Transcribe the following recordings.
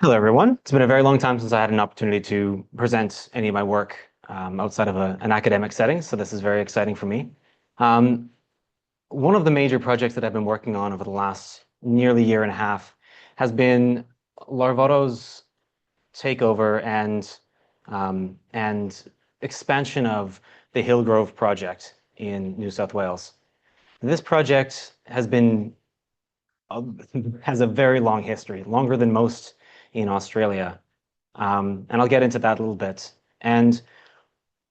Hello, everyone. It's been a very long time since I had an opportunity to present any of my work outside of an academic setting, so this is very exciting for me. Um, One of the major projects that I've been working on over the last nearly year and a half has been Larvotto's takeover and expansion of the Hillgrove project in New South Wales. This project has a very long history, longer than most in Australia. And I'll get into that a little bit. And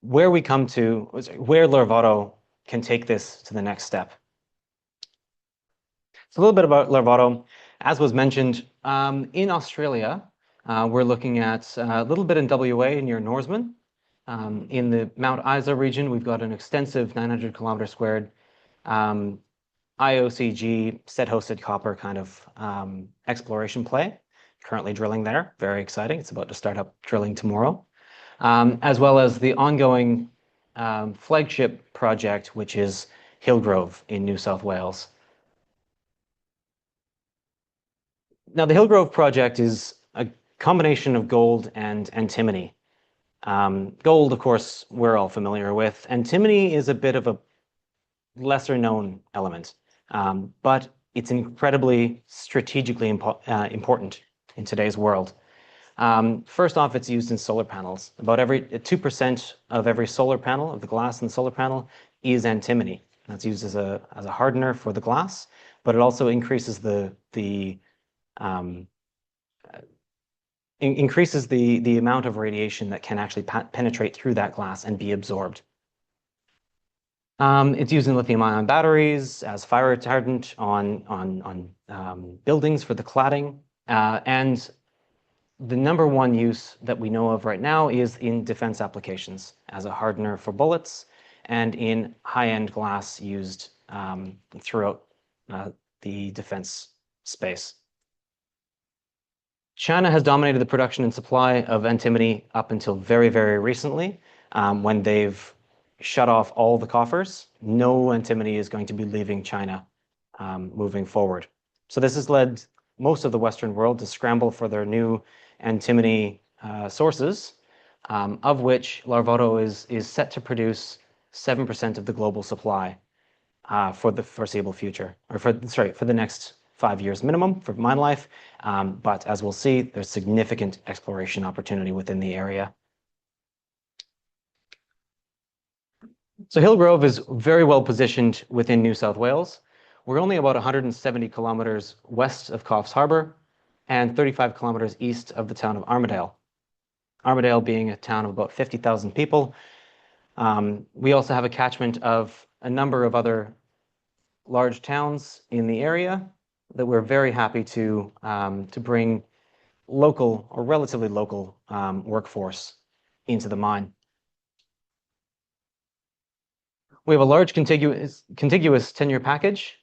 where Larvotto can take this to the next step. So a little bit about Larvotto. As was mentioned, in Australia, we're looking at a little bit in WA near Norseman. In the Mount Isa region, we've got an extensive 900 kilometer squared IOCG set-hosted copper kind of exploration play. Currently drilling there, very exciting. It's about to start up drilling tomorrow, as well as the ongoing flagship project, which is Hillgrove in New South Wales. Now, the Hillgrove project is a combination of gold and antimony. Gold, of course, we're all familiar with. Antimony is a bit of a lesser known element, but it's incredibly strategically important in today's world. First off, it's used in solar panels. About 2% of every solar panel, of the glass in the solar panel, is antimony. That's used as a hardener for the glass, but it also increases the amount of radiation that can actually penetrate through that glass and be absorbed. It's used in lithium-ion batteries as fire retardant on buildings for the cladding, and the number one use that we know of right now is in defense applications as a hardener for bullets and in high-end glass used throughout the defense space. China has dominated the production and supply of antimony up until very, very recently, when they've shut off all the coffers. No antimony is going to be leaving China moving forward. So this has led most of the Western world to scramble for their new antimony sources, of which Larvotto is set to produce 7% of the global supply for the foreseeable future, or for the next 5 years minimum for mine life. But as we'll see, there's significant exploration opportunity within the area. So Hillgrove is very well positioned within New South Wales. We're only about 170 kilometers west of Coffs Harbour and 35 kilometers east of the town of Armidale. Armidale being a town of about 50,000 people. We also have a catchment of a number of other large towns in the area that we're very happy to bring local or relatively local workforce into the mine. We have a large contiguous tenure package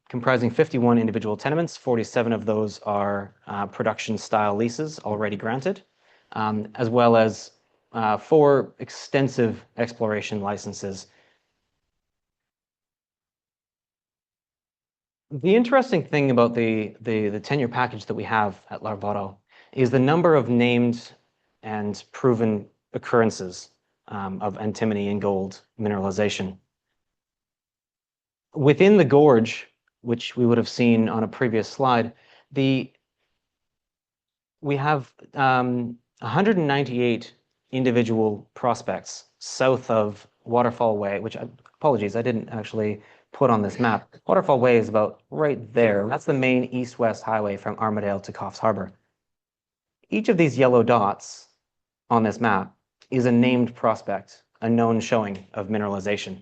comprising 51 individual tenements. 47 of those are production-style leases already granted, as well as 4 extensive exploration licenses. The interesting thing about the tenure package that we have at Larvotto is the number of named and proven occurrences of antimony and gold mineralization. Within the gorge, which we would have seen on a previous slide, we have 198 individual prospects south of Waterfall Way, which, apologies, I didn't actually put on this map. Waterfall Way is about right there. That's the main east-west highway from Armidale to Coffs Harbour. Each of these yellow dots on this map is a named prospect, a known showing of mineralization.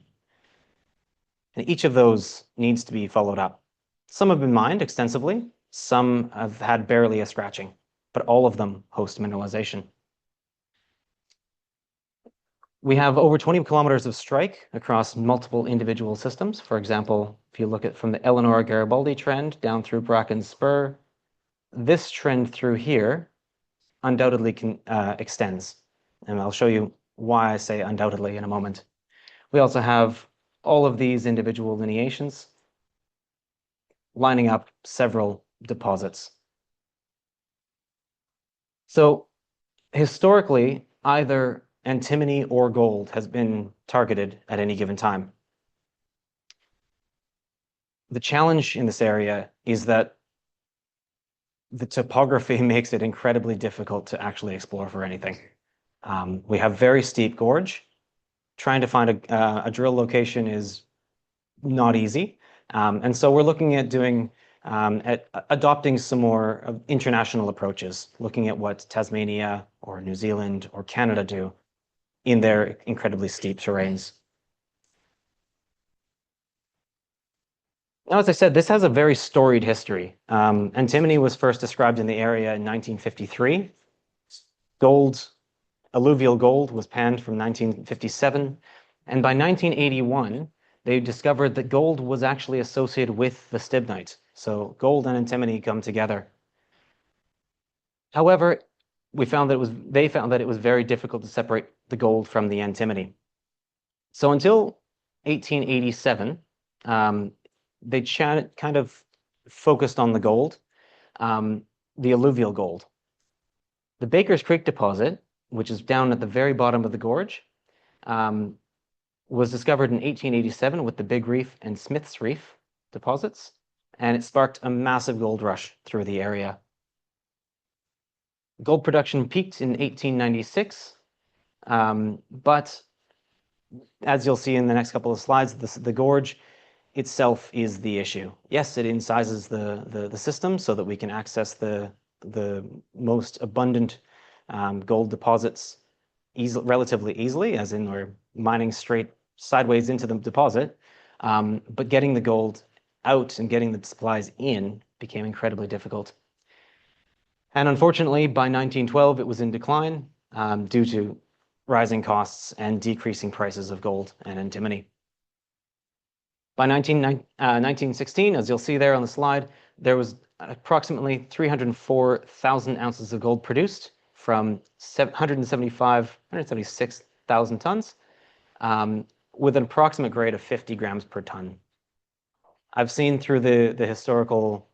And each of those needs to be followed up. Some have been mined extensively, some have had barely a scratching, but all of them host mineralization. We have over 20 kilometers of strike across multiple individual systems. For example, if you look at from the Eleanor Garibaldi trend down through Bracken's Spur, this trend through here undoubtedly extends. And I'll show you why I say undoubtedly in a moment. We also have all of these individual lineations lining up several deposits. So historically, either antimony or gold has been targeted at any given time. The challenge in this area is that the topography makes it incredibly difficult to actually explore for anything. We have very steep gorge. Trying to find a drill location is not easy. And so we're looking at adopting some more international approaches, looking at what Tasmania or New Zealand or Canada do in their incredibly steep terrains. Now, as I said, this has a very storied history. Antimony was first described in the area in 1953. Alluvial gold was panned from 1957. And by 1981, they discovered that gold was actually associated with the stibnite. So gold and antimony come together. However, they found that it was very difficult to separate the gold from the antimony. So until 1887, they kind of focused on the gold, the alluvial gold. The Baker's Creek deposit, which is down at the very bottom of the gorge, was discovered in 1887 with the Big Reef and Smith's Reef deposits, and it sparked a massive gold rush through the area. Gold production peaked in 1896, but as you'll see in the next couple of slides, the gorge itself is the issue. Yes, it incisors the system so that we can access the most abundant gold deposits relatively easily, as in we're mining straight sideways into the deposit, but getting the gold out and getting the supplies in became incredibly difficult. And unfortunately, by 1912, it was in decline due to rising costs and decreasing prices of gold and antimony. By 1916, as you'll see there on the slide, there was approximately 304,000 ounces of gold produced from 176,000 tons, with an approximate grade of 50 grams per ton. I've seen through the historical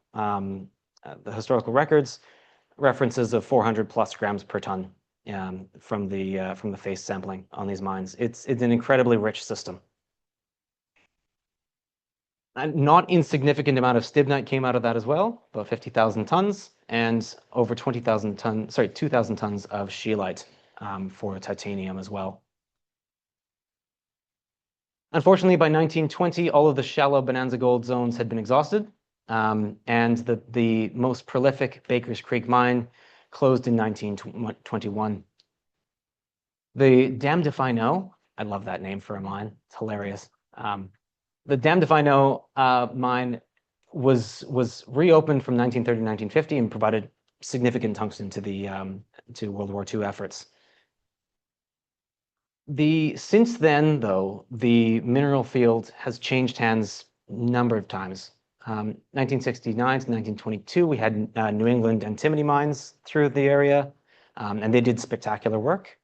records references of 400 plus grams per ton from the face sampling on these mines. It's an incredibly rich system. A not insignificant amount of stibnite came out of that as well, about 50,000 tons, and over 2,000 tons of scheelite for titanium as well. Unfortunately, by 1920, all of the shallow bonanza gold zones had been exhausted, and the most prolific Baker's Creek mine closed in 1921. The Dam de Fino, I love that name for a mine, it's hilarious. The Dam de Fino mine was reopened from 1930 to 1950 and provided significant tungsten to World War II efforts. Since then, though, the mineral field has changed hands a number of times. 1969 to 1922, we had New England antimony mines through the area, and they did spectacular work.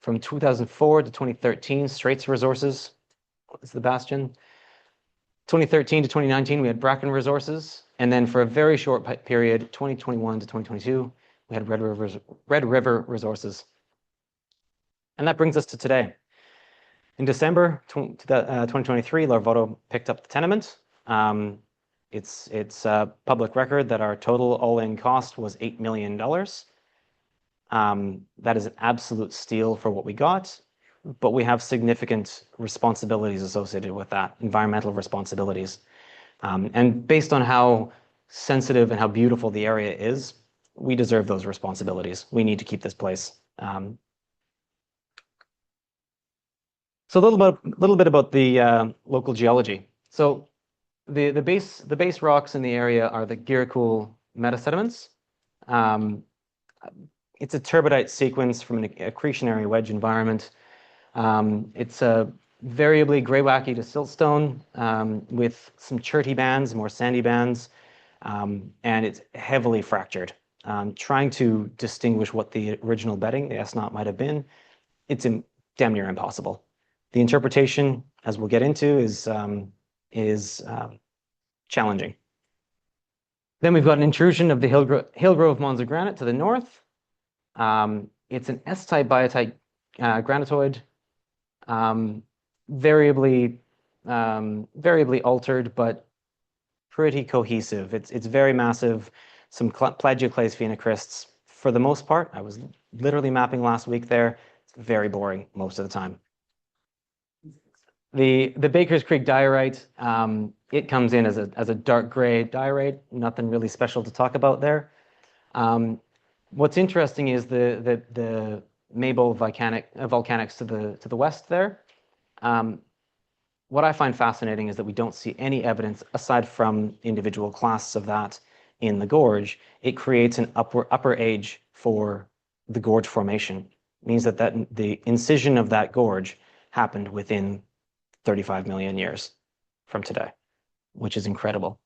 From 2004 to 2013, Straits Resources was the bastion. 2013 to 2019, we had Bracken Resources, and then for a very short period, 2021 to 2022, we had Red River Resources. And that brings us to today. In December 2023, Larvotto picked up the tenement. It's a public record that our total all-in cost was $8 million. That is an absolute steal for what we got, but we have significant responsibilities associated with that, environmental responsibilities. And based on how sensitive and how beautiful the area is, we deserve those responsibilities. We need to keep this place. So a little bit about the local geology. So the base rocks in the area are the Giracool metasediments. It's a turbidite sequence from an accretionary wedge environment. It's a variably gray-wacky to siltstone with some cherty bands, more sandy bands, and it's heavily fractured. Trying to distinguish what the original bedding, the S-knot, might have been, it's damn near impossible. The interpretation, as we'll get into, is challenging. Then we've got an intrusion of the Hillgrove Monza granite to the north. It's an S-type biotite granitoid, variably altered, but pretty cohesive. It's very massive. Some plagioclase phenocrysts. For the most part, I was literally mapping last week there. It's very boring most of the time. The Baker's Creek diorite, it comes in as a dark gray diorite. Nothing really special to talk about there. What's interesting is the Mabel volcanics to the west there. What I find fascinating is that we don't see any evidence aside from individual clasts of that in the gorge. It creates an upper age for the gorge formation. It means that the incision of that gorge happened within 35 million years from today, which is incredible.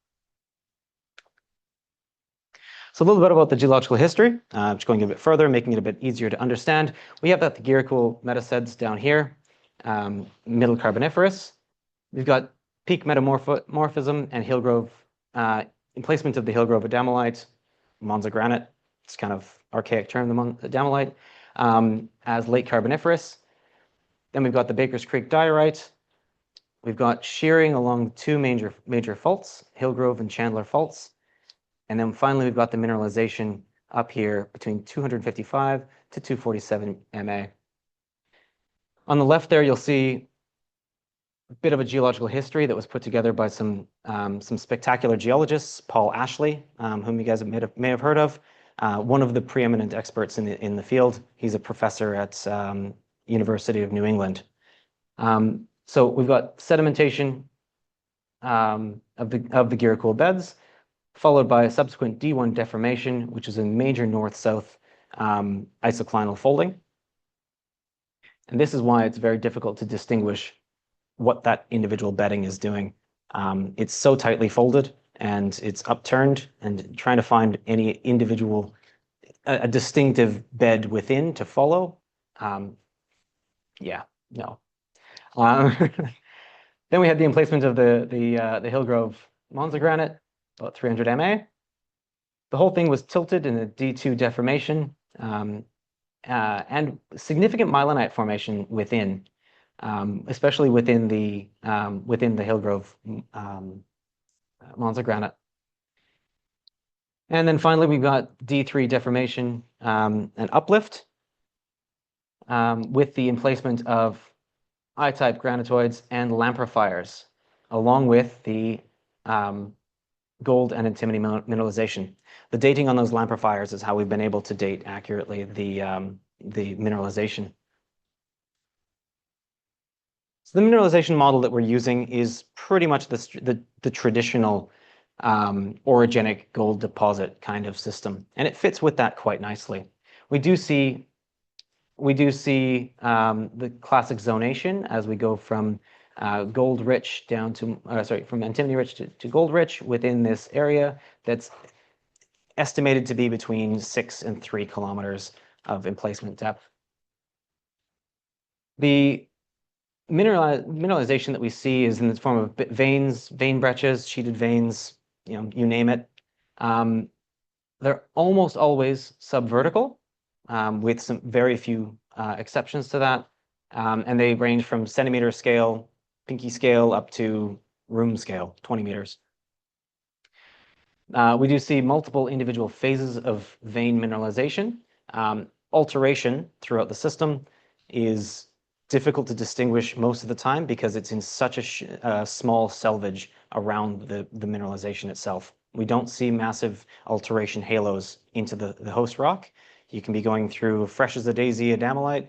So a little bit about the geological history, just going a bit further, making it a bit easier to understand. We have that the Ghirikul metaseds down here, Middle Carboniferous. We've got peak metamorphism and Hillgrove, emplacement of the Hillgrove adamellite, Monza granite. It's kind of archaic term, the adamellite, as late Carboniferous. Then we've got the Baker's Creek diorite. We've got shearing along two major faults, Hillgrove and Chandler faults. And then finally, we've got the mineralization up here between 255 to 247 MA. On the left there, you'll see a bit of a geological history that was put together by some spectacular geologists, Paul Ashley, whom you guys may have heard of, one of the preeminent experts in the field. He's a professor at University of New England. So we've got sedimentation of the Ghirikul beds, followed by a subsequent D1 deformation, which is a major north-south isoclinal folding. And this is why it's very difficult to distinguish what that individual bedding is doing. It's so tightly folded and it's upturned, and trying to find any individual, a distinctive bed within to follow. Yeah, no. Then we had the emplacement of the Hillgrove Monza granite, about 300 MA. The whole thing was tilted in a D2 deformation, and significant myelinite formation within, especially within the Hillgrove Monza granite. And then finally, we've got D3 deformation and uplift with the emplacement of I-type granitoids and lamprifiers, along with the gold and antimony mineralization. The dating on those lamprifiers is how we've been able to date accurately the mineralization. So the mineralization model that we're using is pretty much the traditional orogenic gold deposit kind of system, and it fits with that quite nicely. We do see the classic zonation as we go from gold rich down to, from antimony rich to gold rich within this area that's estimated to be between 6 and 3 kilometers of emplacement depth. The mineralization that we see is in the form of veins, vein breccias, sheeted veins, you name it. They're almost always subvertical, with some very few exceptions to that. And they range from centimeter scale, pinky scale, up to room scale, 20 meters. We do see multiple individual phases of vein mineralization. Alteration throughout the system is difficult to distinguish most of the time because it's in such a small selvage around the mineralization itself. We don't see massive alteration halos into the host rock. You can be going through fresh as a daisy adamellite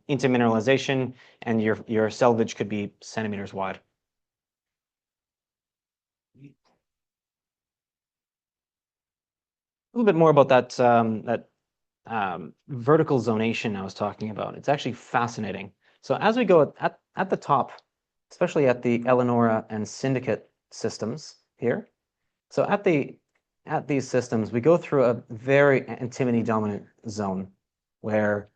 into mineralization, and your selvage could be centimeters wide. A little bit more about that vertical zonation I was talking about. It's actually fascinating. So as we go at the top, especially at the Eleonora and Syndicate systems here, So at these systems, we go through a very antimony dominant zone where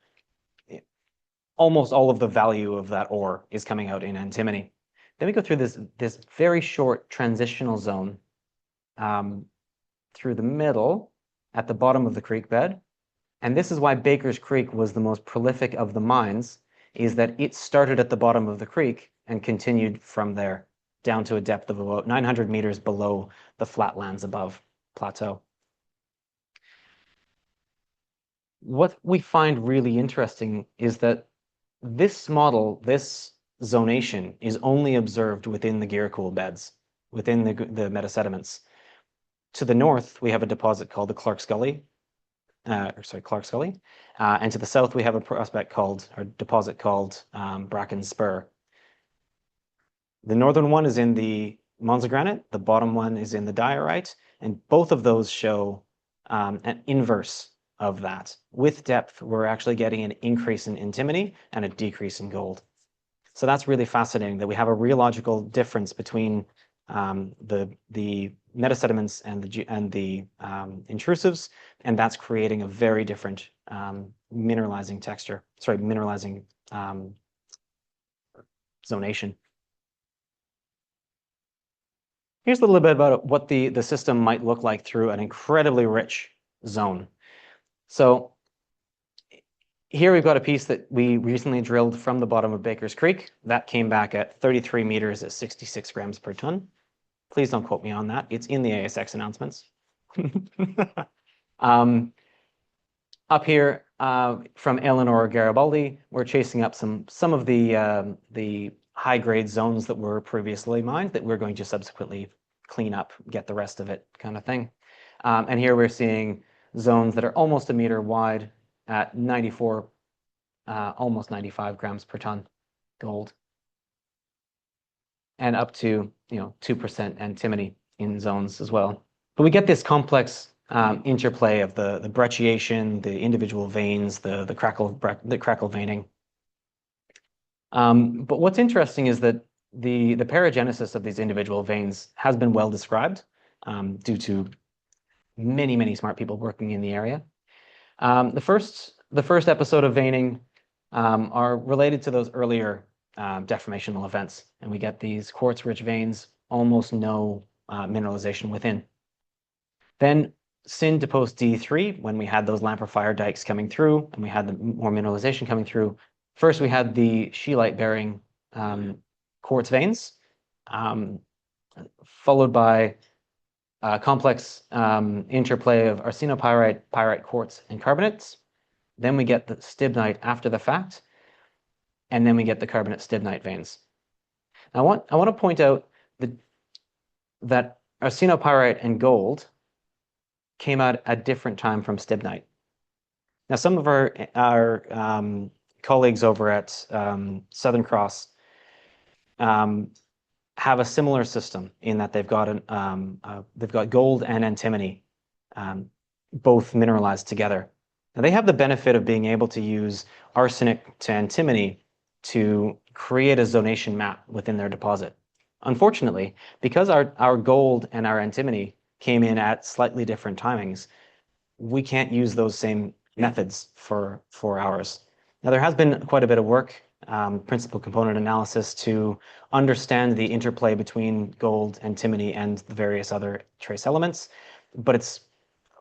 almost all of the value of that ore is coming out in antimony. Then we go through this very short transitional zone through the middle at the bottom of the creek bed. And this is why Baker's Creek was the most prolific of the mines, is that it started at the bottom of the creek and continued from there down to a depth of about 900 meters below the flatlands above plateau. What we find really interesting is that this model, this zonation, is only observed within the Giracool beds, within the metasediments. To the north, we have a deposit called the Clark Scully, and to the south, we have a deposit called Bracken Spur. The northern one is in the Monza granite, the bottom one is in the diorite, and both of those show an inverse of that. With depth, we're actually getting an increase in antimony and a decrease in gold. So that's really fascinating that we have a rheological difference between the metasediments and the intrusives, and that's creating a very different mineralizing texture. Sorry, mineralizing zonation. Here's a little bit about what the system might look like through an incredibly rich zone. So here we've got a piece that we recently drilled from the bottom of Baker's Creek. That came back at 33 meters at 66 grams per ton. Please don't quote me on that. It's in the ASX announcements. Up here from Eleanor Garibaldi, we're chasing up some of the high-grade zones that were previously mined that we're going to subsequently clean up, get the rest of it kind of thing. And here we're seeing zones that are almost a meter wide at 94, almost 95 grams per ton gold, and up to 2% antimony in zones as well. But we get this complex interplay of the brecciation, the individual veins, the crackle veining. But what's interesting is that the paragenesis of these individual veins has been well described due to many smart people working in the area. The first episode of veining are related to those earlier deformational events, and we get these quartz-rich veins, almost no mineralization within. Then Sin to post D3, when we had those Lamprifier dikes coming through and we had the more mineralization coming through, first we had the scheelite-bearing quartz veins, followed by a complex interplay of arsenopyrite, pyrite, quartz, and carbonates. Then we get the stibnite after the fact, and then we get the carbonate stibnite veins. Now, I want to point out that arsenopyrite and gold came out at a different time from stibnite. Now, some of our colleagues over at Southern Cross have a similar system in that they've got gold and antimony both mineralized together. Now, they have the benefit of being able to use arsenic to antimony to create a zonation map within their deposit. Unfortunately, because our gold and our antimony came in at slightly different timings, we can't use those same methods for ours. Now, there has been quite a bit of work, principal component analysis, to understand the interplay between gold, antimony, and the various other trace elements. But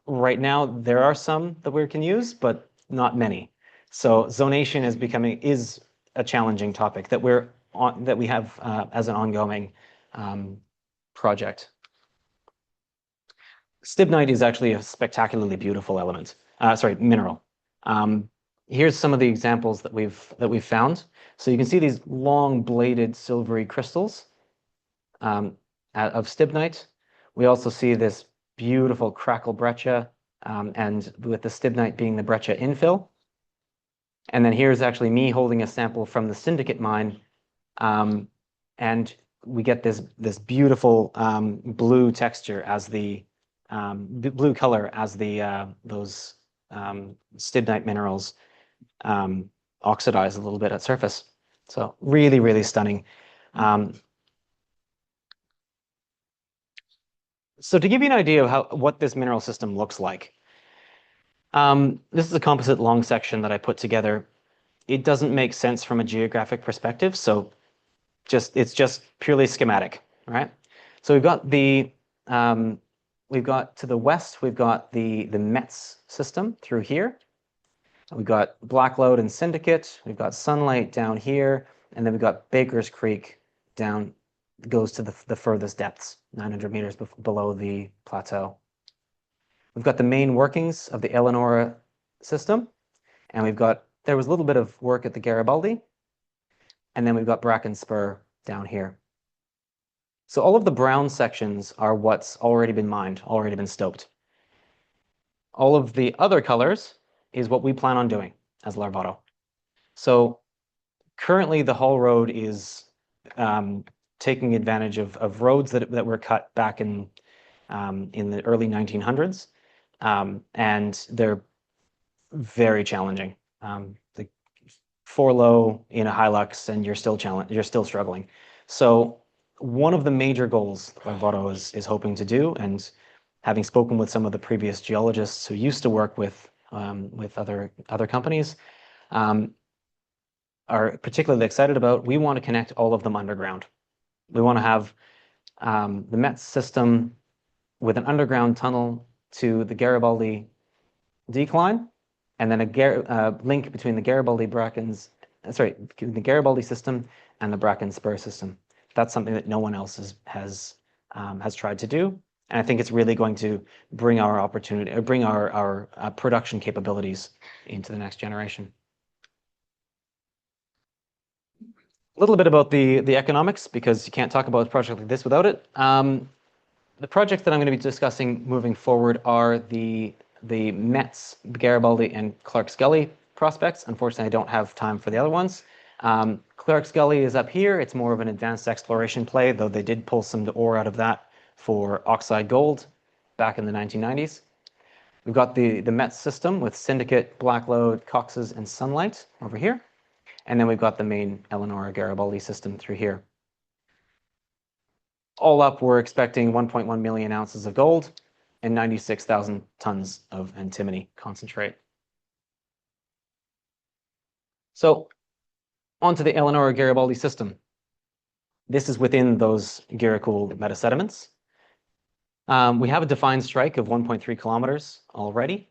right now, there are some that we can use, but not many. So zonation is a challenging topic that we have as an ongoing project. Stibnite is actually a spectacularly beautiful mineral. Here's some of the examples that we've found. So you can see these long bladed silvery crystals of stibnite. We also see this beautiful crackle breccia, and with the stibnite being the breccia infill. And then here's actually me holding a sample from the Syndicate mine, and we get this beautiful blue texture as the blue color as those stibnite minerals oxidize a little bit at surface. So really stunning. So to give you an idea of what this mineral system looks like, this is a composite long section that I put together. It doesn't make sense from a geographic perspective, so it's just purely schematic, right? So we've got to the west, we've got the METS system through here. We've got Blacklode and Syndicate. We've got Sunlight down here, and then we've got Baker's Creek down, goes to the furthest depths, 900 meters below the plateau. We've got the main workings of the Eleonora system, and there was a little bit of work at the Garibaldi, and then we've got Bracken Spur down here. So all of the brown sections are what's already been mined, already been stoped. All of the other colors is what we plan on doing as Larvotto. So currently the haul road is taking advantage of roads that were cut back in the early 1900s, and they're very challenging. The 4-low in a Hilux, and you're still struggling. So one of the major goals Larvotto is hoping to do, and having spoken with some of the previous geologists who used to work with other companies, are particularly excited about, we want to connect all of them underground. We want to have the METS system with an underground tunnel to the Garibaldi decline, and then a link between the Garibaldi the Garibaldi system and the Bracken Spur system. That's something that no one else has tried to do, and I think it's really going to bring our opportunity, or bring our production capabilities into the next generation. A little bit about the economics, because you can't talk about a project like this without it. The projects that I'm going to be discussing moving forward are the METS, Garibaldi, and Clark's Gully prospects. Unfortunately, I don't have time for the other ones. Clark's Gully is up here. It's more of an advanced exploration play, though they did pull some ore out of that for oxide gold back in the 1990s. We've got the METS system with Syndicate, Blacklode, Cox's, and Sunlight over here. And then we've got the main Eleonora Garibaldi system through here. All up, we're expecting 1.1 million ounces of gold and 96,000 tons of antimony concentrate. So onto the Eleonora Garibaldi system. This is within those Giracool metasediments. We have a defined strike of 1.3 kilometers already.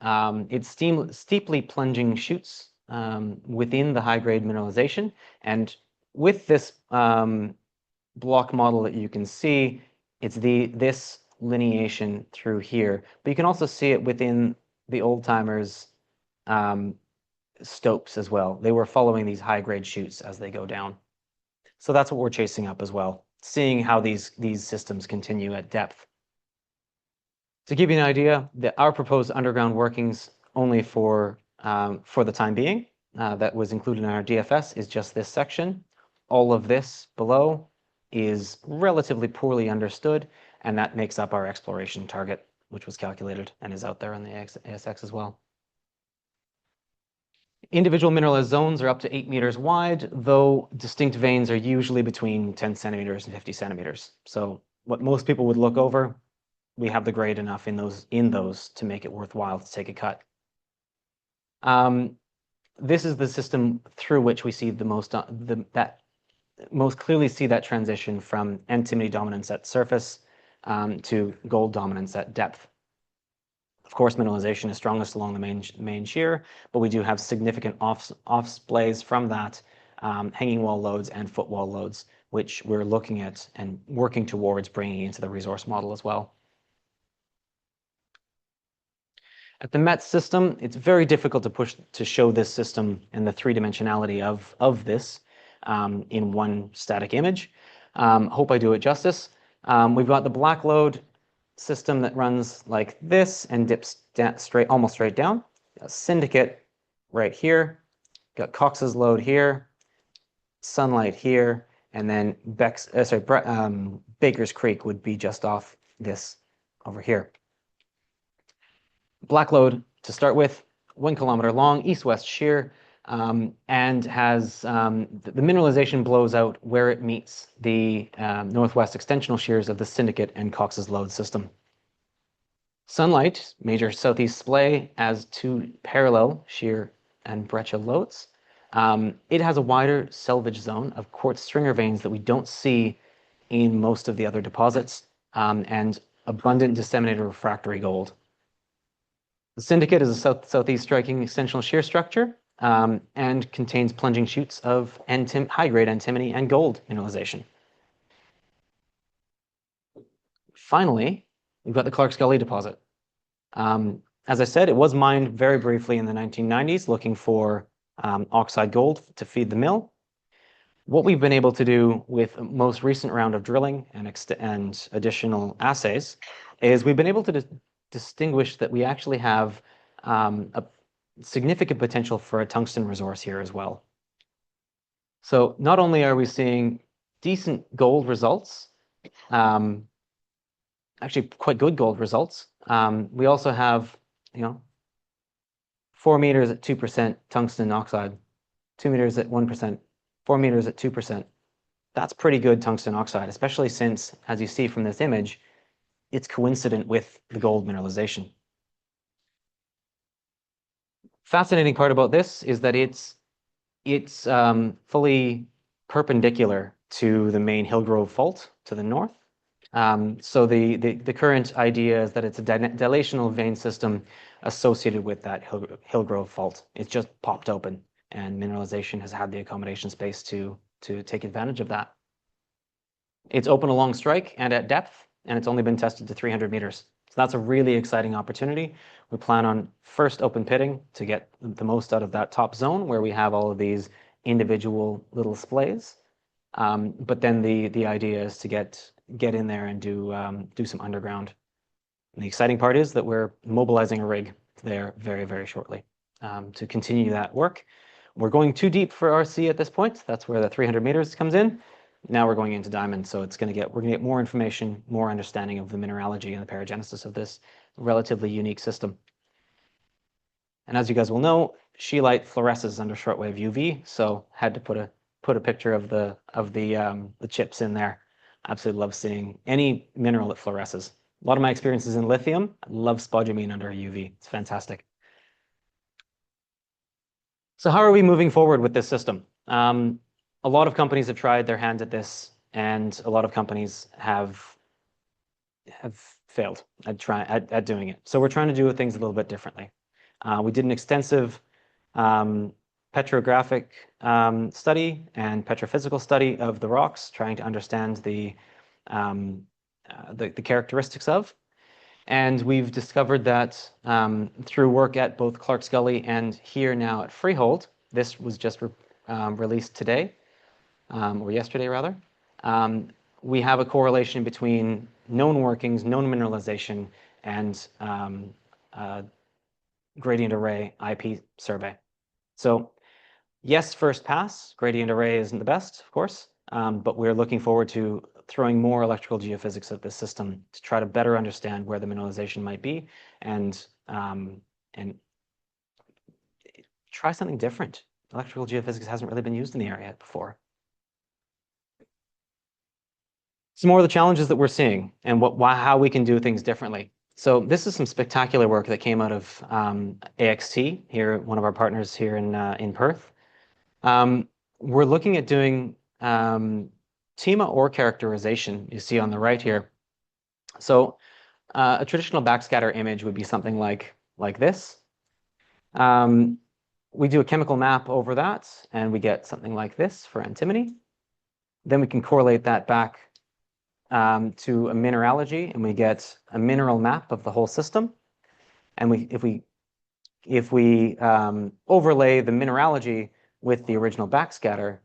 It's steeply plunging chutes within the high-grade mineralization. And with this block model that you can see, it's this lineation through here. But you can also see it within the old-timers stopes as well. They were following these high-grade chutes as they go down. So that's what we're chasing up as well, seeing how these systems continue at depth. To give you an idea, our proposed underground workings only for the time being, that was included in our DFS, is just this section. All of this below is relatively poorly understood, and that makes up our exploration target, which was calculated and is out there on the ASX as well. Individual mineralized zones are up to 8 meters wide, though distinct veins are usually between 10 centimeters and 50 centimeters. So what most people would look over, we have the grade enough in those to make it worthwhile to take a cut. This is the system through which we see most clearly see that transition from antimony dominance at surface to gold dominance at depth. Of course, mineralization is strongest along the main shear, but we do have significant off-splays from that, hanging wall loads and footwall loads, which we're looking at and working towards bringing into the resource model as well. At the METS system, it's very difficult to show this system and the three-dimensionality of this in one static image. Hope I do it justice. We've got the Blacklode system that runs like this and dips almost straight down. Syndicate right here. Got Cox's lode here, Sunlight here, and then Baker's Creek would be just off this over here. Blacklode, to start with, 1 kilometer long, east-west shear. and has the mineralization blows out where it meets the northwest extensional shears of the Syndicate and Cox's Lode system. Sunlight, major southeast splay, has two parallel shear and breccia lodes. It has a wider selvage zone of quartz stringer veins that we don't see in most of the other deposits, and abundant disseminated refractory gold. The Syndicate is a southeast striking extensional shear structure, and contains plunging shoots of high-grade antimony and gold mineralization. Finally, we've got the Clark's Gully deposit. As I said, it was mined very briefly in the 1990s, looking for oxide gold to feed the mill. What we've been able to do with the most recent round of drilling and additional assays is we've been able to distinguish that we actually have a significant potential for a tungsten resource here as well. So not only are we seeing decent gold results, actually quite good gold results, we also have, 4 meters at 2% tungsten oxide, 2 meters at 1%, 4 meters at 2%. That's pretty good tungsten oxide, especially since, as you see from this image, it's coincident with the gold mineralization. Fascinating part about this is that it's fully perpendicular to the main Hillgrove fault to the north. So the current idea is that it's a dilational vein system associated with that Hillgrove fault. It's just popped open, and mineralization has had the accommodation space to take advantage of that. It's open along strike and at depth, and it's only been tested to 300 meters. So that's a really exciting opportunity. We plan on first open pitting to get the most out of that top zone where we have all of these individual little splays. But then the idea is to get in there and do some underground. And the exciting part is that we're mobilizing a rig there very, very shortly to continue that work. We're going too deep for RC at this point. That's where the 300 meters comes in. Now we're going into diamond, so we're going to get more information, more understanding of the mineralogy and the paragenesis of this relatively unique system. And as you guys will know, scheelite fluoresces under shortwave UV, so had to put a picture of the chips in there. Absolutely love seeing any mineral that fluoresces. A lot of my experiences in lithium. I love spodumene under UV. It's fantastic. So how are we moving forward with this system? A lot of companies have tried their hands at this, and a lot of companies have failed at doing it. So we're trying to do things a little bit differently. We did an extensive petrographic study and petrophysical study of the rocks, trying to understand the characteristics of. And we've discovered that through work at both Clark's Gully and here now at Freehold, this was just released today, or yesterday rather, we have a correlation between known workings, known mineralization, and gradient array IP survey. So yes, first pass, gradient array isn't the best, of course, but we're looking forward to throwing more electrical geophysics at this system to try to better understand where the mineralization might be and try something different. Electrical geophysics hasn't really been used in the area before. Some more of the challenges that we're seeing and how we can do things differently. So this is some spectacular work that came out of AXT here, one of our partners here in Perth. We're looking at doing TEMA ore characterization, you see on the right here. So a traditional backscatter image would be something like this. We do a chemical map over that, and we get something like this for antimony. Then we can correlate that back to a mineralogy, and we get a mineral map of the whole system. And if we overlay the mineralogy with the original backscatter,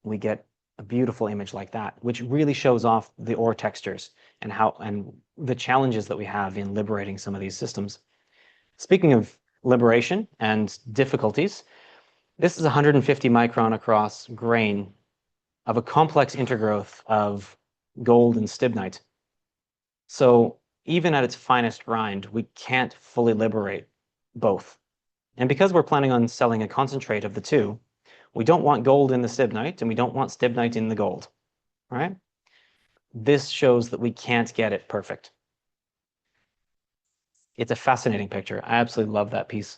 we get a beautiful image like that, which really shows off the ore textures and the challenges that we have in liberating some of these systems. Speaking of liberation and difficulties, this is 150 micron across grain of a complex intergrowth of gold and stibnite. So even at its finest grind, we can't fully liberate both. And because we're planning on selling a concentrate of the two, we don't want gold in the stibnite and we don't want stibnite in the gold, right? This shows that we can't get it perfect. It's a fascinating picture. I absolutely love that piece.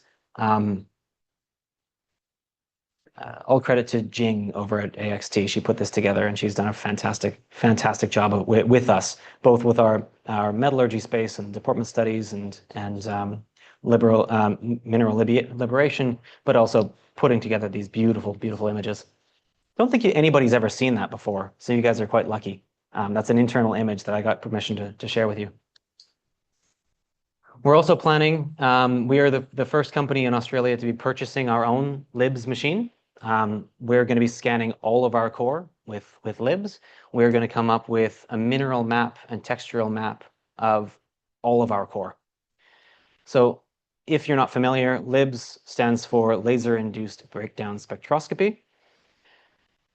All credit to Jing over at AXT. She put this together and she's done a fantastic, fantastic job with us, both with our metallurgy space and deportment studies and mineral liberation, but also putting together these beautiful, beautiful images. Don't think anybody's ever seen that before, so you guys are quite lucky. That's an internal image that I got permission to share with you. We're also planning, we are the first company in Australia to be purchasing our own LIBS machine. We're going to be scanning all of our core with LIBS. We're going to come up with a mineral map and textural map of all of our core. So if you're not familiar, LIBS stands for laser-induced breakdown spectroscopy.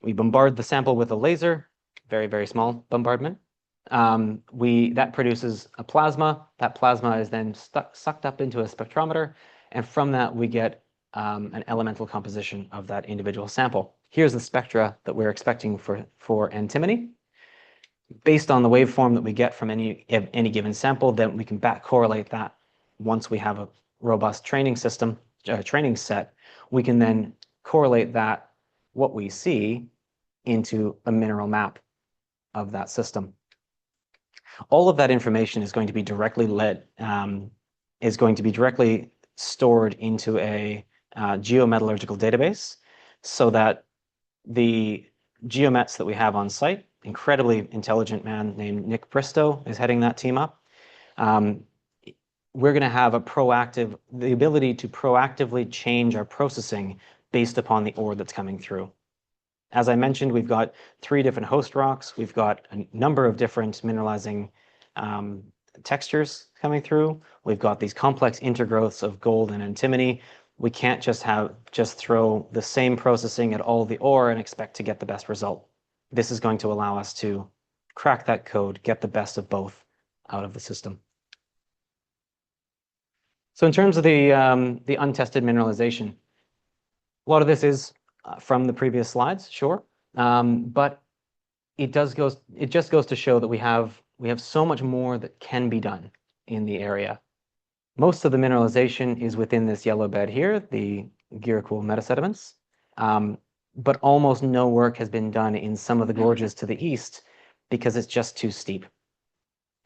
We bombard the sample with a laser, very, very small bombardment. That produces a plasma. That plasma is then sucked up into a spectrometer, and from that we get an elemental composition of that individual sample. Here's the spectra that we're expecting for antimony. Based on the waveform that we get from any given sample, then we can back correlate that. Once we have a robust training system, training set, we can then correlate that, what we see, into a mineral map of that system. All of that information is going to be directly stored into a geometallurgical database, so that the geomets that we have on site, incredibly intelligent man named Nick Bristow is heading that team up. We're going to have the ability to proactively change our processing based upon the ore that's coming through. As I mentioned, we've got 3 different host rocks. We've got a number of different mineralizing textures coming through. We've got these complex intergrowths of gold and antimony. We can't just throw the same processing at all the ore and expect to get the best result. This is going to allow us to crack that code, get the best of both out of the system. So in terms of the untested mineralization, a lot of this is from the previous slides, sure, but it just goes to show that we have so much more that can be done in the area. Most of the mineralization is within this yellow bed here, the Guiracool metasediments, but almost no work has been done in some of the gorges to the east because it's just too steep.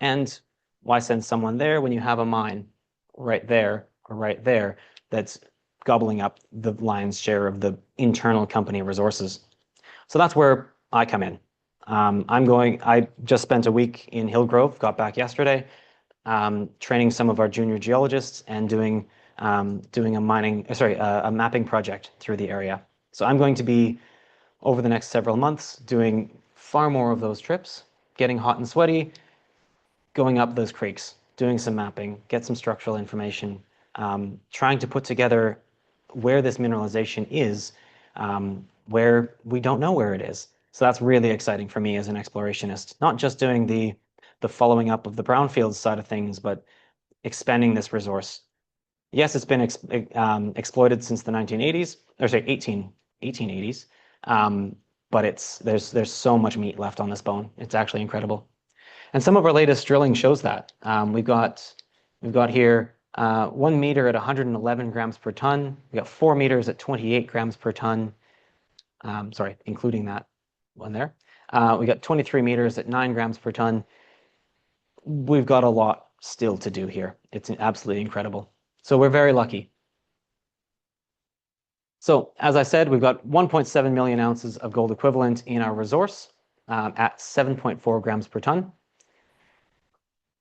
And why send someone there when you have a mine right there or right there that's gobbling up the lion's share of the internal company resources? So that's where I come in. I just spent a week in Hillgrove, got back yesterday, training some of our junior geologists and doing a mapping project through the area. So I'm going to be, over the next several months, doing far more of those trips, getting hot and sweaty, going up those creeks, doing some mapping, get some structural information, trying to put together where this mineralization is, where we don't know where it is. So that's really exciting for me as an explorationist, not just doing the following up of the brownfields side of things, but expanding this resource. Yes, it's been exploited since the 1980s, or sorry, 1880s, but there's so much meat left on this bone. It's actually incredible. And some of our latest drilling shows that. We've got here 1 meter at 111 grams per ton. We got 4 meters at 28 grams per ton. Sorry, including that one there. We got 23 meters at 9 grams per ton. We've got a lot still to do here. It's absolutely incredible. So we're very lucky. So as I said, we've got 1.7 million ounces of gold equivalent in our resource at 7.4 grams per ton.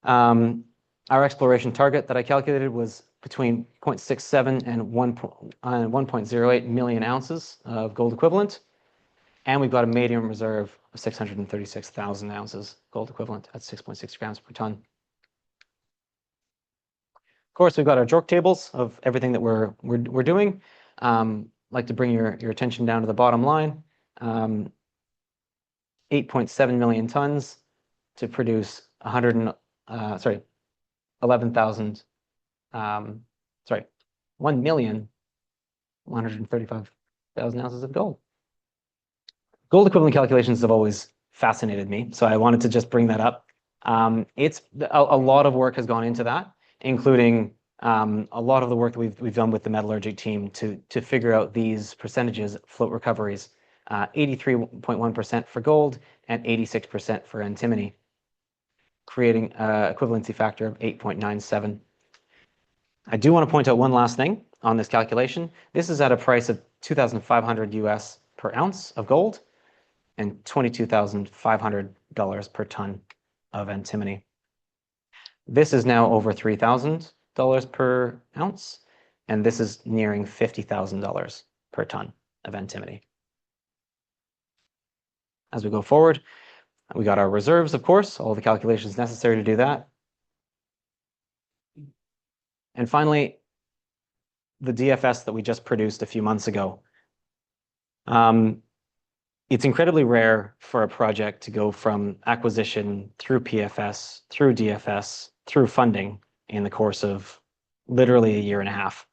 Our exploration target that I calculated was between 0.67 and 1.08 million ounces of gold equivalent. And we've got a medium reserve of 636,000 ounces gold equivalent at 6.6 grams per ton. Of course, we've got our JORC tables of everything that we're doing. Like to bring your attention down to the bottom line. 8.7 million tons to produce 1 million 135,000 ounces of gold. Gold equivalent calculations have always fascinated me, so I wanted to just bring that up. It's a lot of work has gone into that, including a lot of the work that we've done with the metallurgic team to figure out these percentages, float recoveries, 83.1% for gold and 86% for antimony, creating an equivalency factor of 8.97. I do want to point out one last thing on this calculation. This is at a price of 2,500 US per ounce of gold and $22,500 per ton of antimony. This is now over $3,000 per ounce, and this is nearing $50,000 per ton of antimony. As we go forward, we got our reserves, of course, all the calculations necessary to do that. And finally, the DFS that we just produced a few months ago. It's incredibly rare for a project to go from acquisition through PFS, through DFS, through funding in the course of literally a year and a half.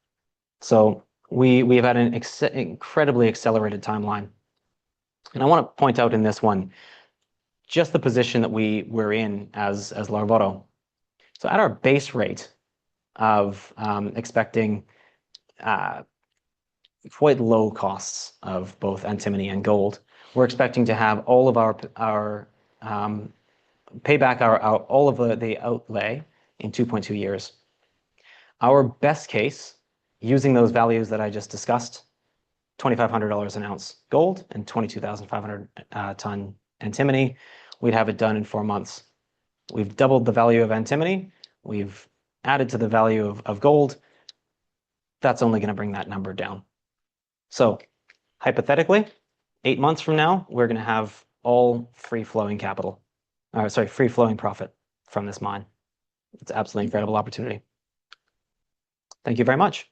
So we've had an incredibly accelerated timeline. And I want to point out in this one, just the position that we're in as Larvotto. So at our base rate of expecting quite low costs of both antimony and gold, we're expecting to have all of our pay back all of the outlay in 2.2 years. Our best case, using those values that I just discussed, $2,500 an ounce gold and 22,500 ton antimony, we'd have it done in 4 months. We've doubled the value of antimony. We've added to the value of gold. That's only going to bring that number down. So hypothetically, 8 months from now, we're going to have all free-flowing capital. Free-flowing profit from this mine. It's an absolutely incredible opportunity. Thank you very much.